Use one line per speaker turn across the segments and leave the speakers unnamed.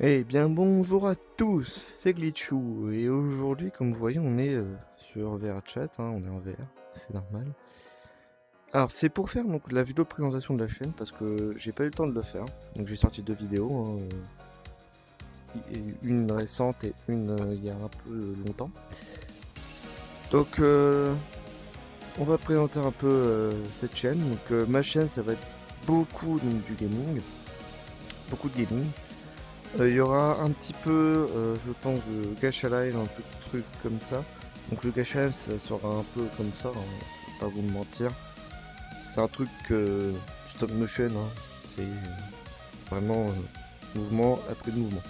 Eh bien bonjour à tous, c'est Glitchou et aujourd'hui comme vous voyez on est sur VRChat, hein, on est en VR, c'est normal. Alors c'est pour faire donc la vidéo de présentation de la chaîne parce que j'ai pas eu le temps de le faire, donc j'ai sorti deux vidéos, hein, une récente et une il y a un peu longtemps. Donc on va présenter un peu cette chaîne, donc ma chaîne ça va être beaucoup donc, du gaming, beaucoup de gaming. Il y aura un petit peu, je pense, de Gacha Live, un peu de trucs comme ça. Donc le Gacha Live, ça sera un peu comme ça, hein, je vais pas vous mentir. C'est un truc stop motion, hein. C'est vraiment mouvement après mouvement.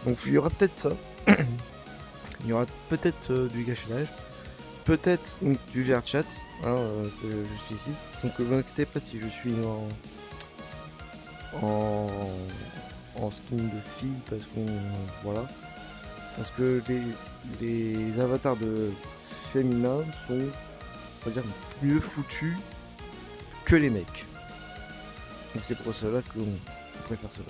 Donc il y aura peut-être ça. Il y aura peut-être du Gacha Live. Peut-être donc, du VRChat, hein, que je suis ici. Donc ne vous inquiétez pas si je suis en, en skin de fille parce qu'on... voilà. Parce que les avatars de féminins sont, on va dire, mieux foutus que les mecs. Donc c'est pour cela qu'on préfère cela.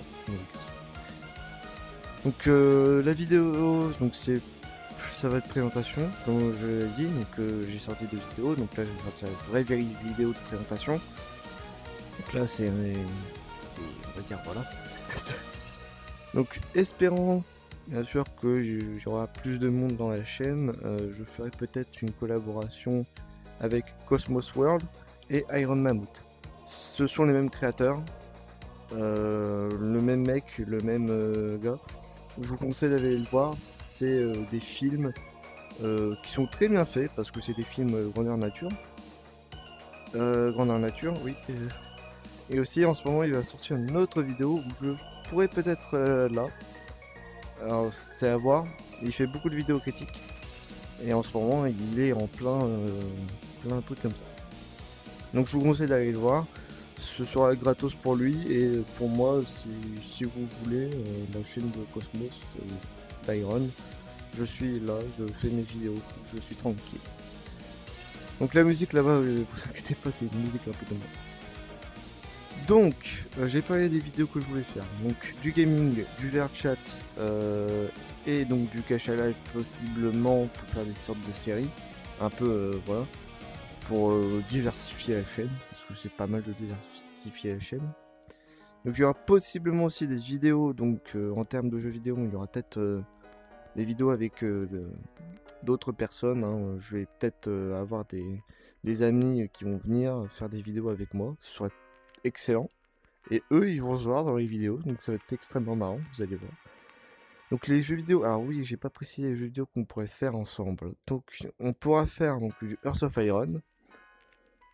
Donc la vidéo, donc ça va être présentation, comme je l'ai dit. Donc j'ai sorti deux vidéos. Donc là je vais sortir une vraie vidéo de présentation. Donc là c'est on va dire voilà. Donc espérons bien sûr qu'il y aura plus de monde dans la chaîne. Je ferai peut-être une collaboration avec Cosmos World et Iron Mammoth. Ce sont les mêmes créateurs, le même mec, le même gars. Je vous conseille d'aller le voir. C'est des films qui sont très bien faits parce que c'est des films grandeur nature. Grandeur nature, oui. Et aussi en ce moment il va sortir une autre vidéo où je pourrais peut-être là. Alors c'est à voir. Il fait beaucoup de vidéos critiques. Et en ce moment il est en plein trucs comme ça. Donc je vous conseille d'aller le voir. Ce sera gratos pour lui et pour moi si vous voulez la chaîne de Cosmos d'Iron. Je suis là, je fais mes vidéos, je suis tranquille. Donc la musique là-bas, vous inquiétez pas, c'est une musique un peu comme ça. Donc, j'ai parlé des vidéos que je voulais faire. Donc du gaming, du VRChat et donc du Gacha Live possiblement pour faire des sortes de séries. Un peu, voilà. Pour diversifier la chaîne, parce que c'est pas mal de diversifier la chaîne. Donc il y aura possiblement aussi des vidéos, donc en termes de jeux vidéo, il y aura peut-être des vidéos avec d'autres personnes. Hein. Je vais peut-être avoir des amis qui vont venir faire des vidéos avec moi, ce sera excellent. Et eux, ils vont se voir dans les vidéos, donc ça va être extrêmement marrant, vous allez voir. Donc les jeux vidéo, alors oui, j'ai pas précisé les jeux vidéo qu'on pourrait faire ensemble. Donc on pourra faire donc, du Earth of Iron.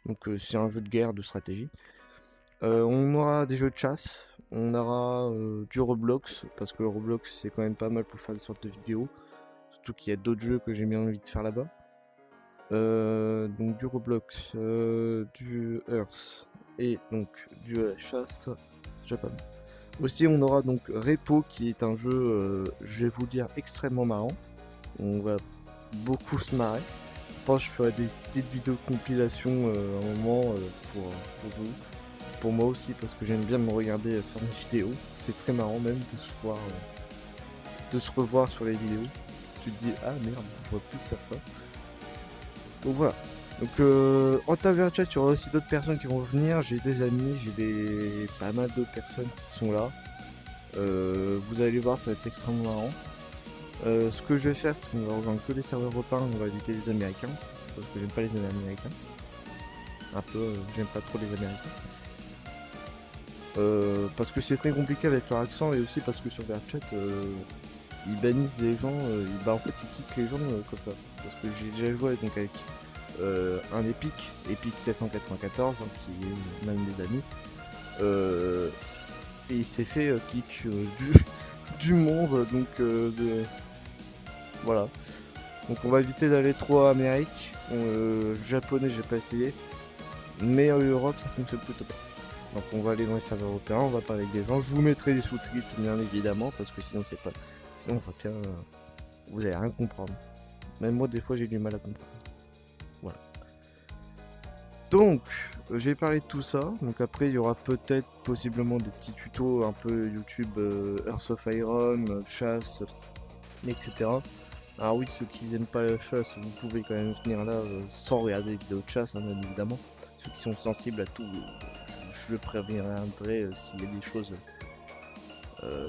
Donc c'est un jeu de guerre, de stratégie. On aura des jeux de chasse, on aura du Roblox, parce que le Roblox c'est quand même pas mal pour faire des sortes de vidéos. Surtout qu'il y a d'autres jeux que j'ai bien envie de faire là-bas. Donc du Roblox, du Earth et donc du chasse, déjà pas mal. Aussi on aura donc Repo qui est un jeu, je vais vous dire, extrêmement marrant. On va beaucoup se marrer. Je pense que je ferai des petites vidéos de compilation à un moment pour vous. Pour moi aussi parce que j'aime bien me regarder faire mes vidéos. C'est très marrant même de se voir, de se revoir sur les vidéos. Tu te dis ah merde, je vois plus faire ça. Donc voilà. Donc en travers chat, il y aura aussi d'autres personnes qui vont venir. J'ai des amis, j'ai pas mal d'autres personnes qui sont là. Vous allez voir, ça va être extrêmement marrant. Ce que je vais faire, c'est qu'on va rejoindre que les serveurs européens, on va éviter les américains. Parce que j'aime pas les américains. Un peu, j'aime pas trop les américains. Parce que c'est très compliqué avec leur accent et aussi parce que sur VRChat ils bannissent les gens, en fait ils kickent les gens comme ça. Parce que j'ai déjà joué donc avec un Epic 794 hein, qui est l'un de mes amis. Et il s'est fait kick du monde donc voilà. Donc on va éviter d'aller trop à Amérique. Japonais j'ai pas essayé. Mais en Europe ça fonctionne plutôt bien. Donc on va aller dans les serveurs européens, on va parler avec des gens. Je vous mettrai des sous-titres bien évidemment parce que sinon c'est pas. Sinon on va bien. Vous allez rien comprendre. Même moi des fois j'ai du mal à comprendre. Voilà. Donc, j'ai parlé de tout ça. Donc après, il y aura peut-être, possiblement, des petits tutos un peu YouTube, Earth of Iron, chasse, etc. Alors oui, ceux qui n'aiment pas la chasse, vous pouvez quand même venir là sans regarder les vidéos de chasse, hein, bien évidemment. Ceux qui sont sensibles à tout, je préviendrai s'il y a des choses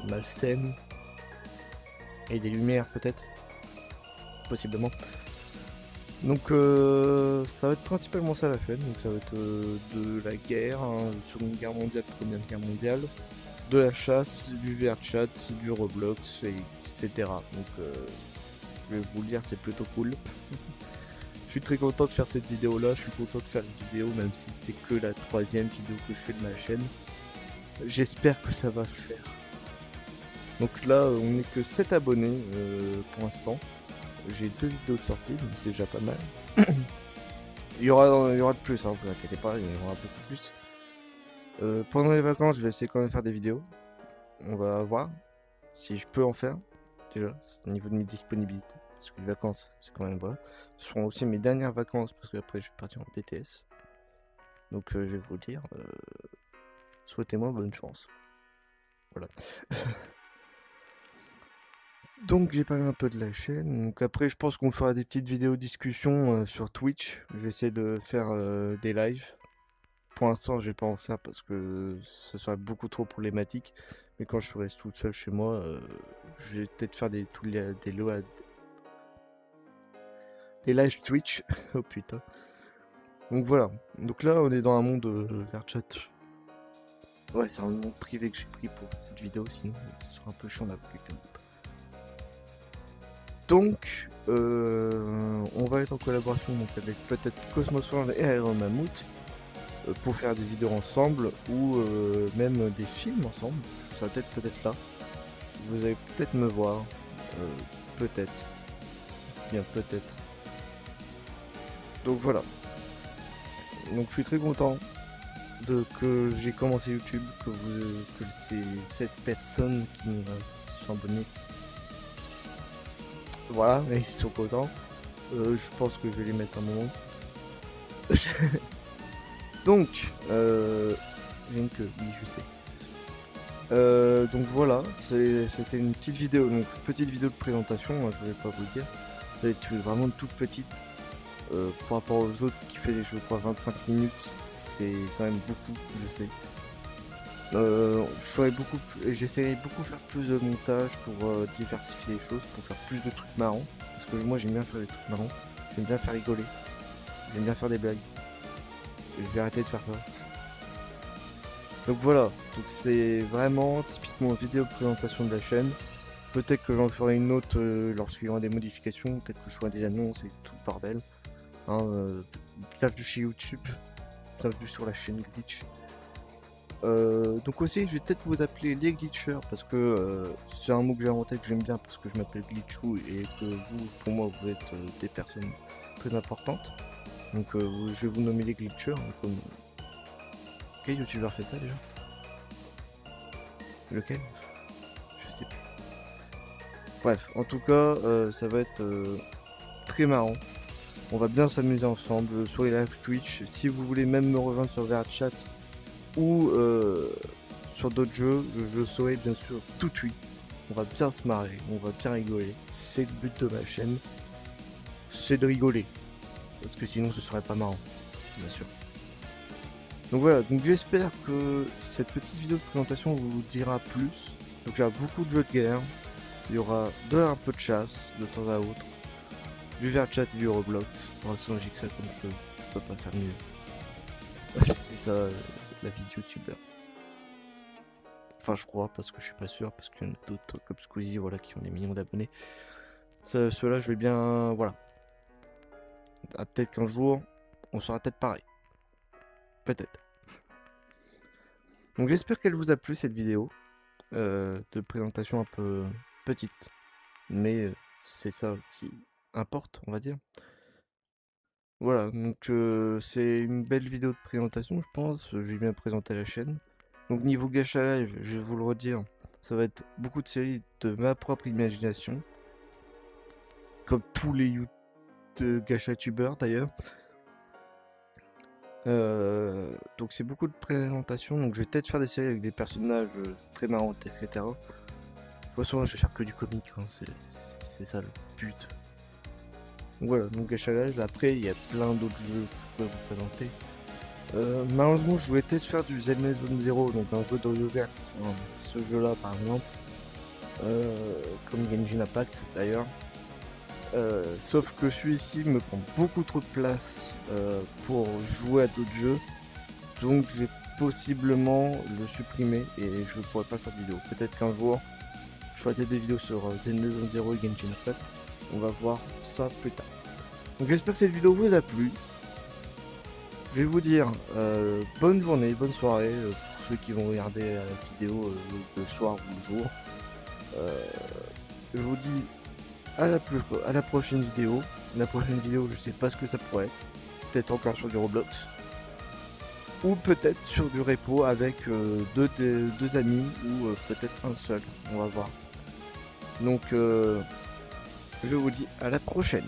malsaines. Et des lumières peut-être, possiblement. Donc ça va être principalement ça la chaîne, donc ça va être de la guerre, hein, Seconde Guerre mondiale, Première Guerre mondiale, de la chasse, du VRChat, du Roblox, etc. Donc je vais vous le dire, c'est plutôt cool. Je suis très content de faire cette vidéo là, je suis content de faire une vidéo même si c'est que la 3e vidéo que je fais de ma chaîne. J'espère que ça va le faire. Donc là on n'est que 7 abonnés pour l'instant. J'ai 2 vidéos de sortie, donc c'est déjà pas mal. il y aura de plus, hein, vous inquiétez pas, il y en aura beaucoup plus. Pendant les vacances, je vais essayer quand même de faire des vidéos. On va voir si je peux en faire. Déjà, c'est au niveau de mes disponibilités. Parce que les vacances, c'est quand même voilà. Ce seront aussi mes dernières vacances, parce qu'après je vais partir en BTS. Donc je vais vous dire, souhaitez-moi bonne chance. Voilà. Donc j'ai parlé un peu de la chaîne, donc après je pense qu'on fera des petites vidéos discussion sur Twitch. Je vais essayer de faire des lives. Pour l'instant je vais pas en faire parce que ce serait beaucoup trop problématique. Mais quand je serai tout seul chez moi, je vais peut-être faire des live Twitch. Oh putain. Donc voilà, donc là on est dans un monde VRChat. Ouais, c'est un monde privé que j'ai pris pour cette vidéo, sinon ce sera un peu chiant d'avoir quelqu'un d'autre. Donc, on va être en collaboration donc, avec peut-être Cosmos World et Iron Mammoth pour faire des vidéos ensemble ou même des films ensemble. Je serai peut-être là. Vous allez peut-être me voir. Peut-être. Bien, peut-être. Donc voilà. Donc je suis très content que j'ai commencé YouTube, que c'est cette personne qui se sont abonnés. Voilà, et ils sont contents. Je pense que je vais les mettre un moment. Donc, j'ai une queue, oui, je sais. Donc voilà, c'était une petite vidéo, donc petite vidéo de présentation, moi, je vais pas vous le dire. Ça va être vraiment toute petite. Par rapport aux autres qui fait, je crois, 25 minutes, c'est quand même beaucoup, je sais. J'essaierai beaucoup faire plus de montage pour diversifier les choses, pour faire plus de trucs marrants. Parce que moi j'aime bien faire des trucs marrants, j'aime bien faire rigoler, j'aime bien faire des blagues. Et je vais arrêter de faire ça. Donc voilà, donc c'est vraiment typiquement vidéo de présentation de la chaîne. Peut-être que j'en ferai une autre lorsqu'il y aura des modifications, peut-être que je ferai des annonces et tout le bordel. Hein, bienvenue chez YouTube, bienvenue sur la chaîne Glitch. Donc aussi je vais peut-être vous appeler les glitchers parce que c'est un mot que j'ai inventé que j'aime bien parce que je m'appelle Glitchou et que vous, pour moi, vous êtes des personnes très importantes. Donc je vais vous nommer les glitchers. Hein, comme... Quel youtubeur fait ça déjà? Lequel? Je sais plus. Bref, en tout cas, ça va être très marrant. On va bien s'amuser ensemble sur les live Twitch. Si vous voulez même me rejoindre sur VRChat ou sur d'autres jeux, je saurai bien sûr tout de suite. On va bien se marrer, on va bien rigoler. C'est le but de ma chaîne, c'est de rigoler. Parce que sinon ce serait pas marrant, bien sûr. Donc voilà, donc j'espère que cette petite vidéo de présentation vous dira plus. Donc il y aura beaucoup de jeux de guerre, il y aura un peu de chasse de temps à autre, du VRChat et du Roblox. Pour l'instant j'ai que ça comme je peux pas faire mieux. C'est ça la vie de youtubeur. Enfin, je crois, parce que je suis pas sûr, parce qu'il y en a d'autres comme Squeezie, voilà, qui ont des millions d'abonnés. Ceux-là, je vais bien, voilà. Peut-être qu'un jour, on sera peut-être pareil. Peut-être. Donc j'espère qu'elle vous a plu cette vidéo de présentation un peu petite, mais c'est ça qui importe, on va dire. Voilà, donc c'est une belle vidéo de présentation, je pense. J'ai bien présenté la chaîne. Donc niveau gacha live, je vais vous le redire, ça va être beaucoup de séries de ma propre imagination, comme tous les gacha tubeurs d'ailleurs. Donc c'est beaucoup de présentations, donc je vais peut-être faire des séries avec des personnages très marrants, etc. De toute façon, je vais faire que du comique, hein, c'est ça le but. Donc voilà, donc Échalage, après il y a plein d'autres jeux que je peux vous présenter. Malheureusement, je voulais peut-être faire du Zelda Zone Zero, donc un jeu d'Audioverse, hein, ce jeu-là par exemple, comme Genshin Impact d'ailleurs. Sauf que celui-ci me prend beaucoup trop de place pour jouer à d'autres jeux, donc je vais possiblement le supprimer et je ne pourrai pas faire de vidéo. Peut-être qu'un jour, je ferai des vidéos sur Zelda Zone Zero et Genshin Impact. On va voir ça plus tard. Donc j'espère que cette vidéo vous a plu. Je vais vous dire bonne journée, bonne soirée pour ceux qui vont regarder la vidéo le soir ou le jour. Je vous dis à la prochaine vidéo. La prochaine vidéo, je sais pas ce que ça pourrait être. Peut-être encore sur du Roblox. Ou peut-être sur du repo avec deux amis ou peut-être un seul. On va voir. Donc je vous dis à la prochaine.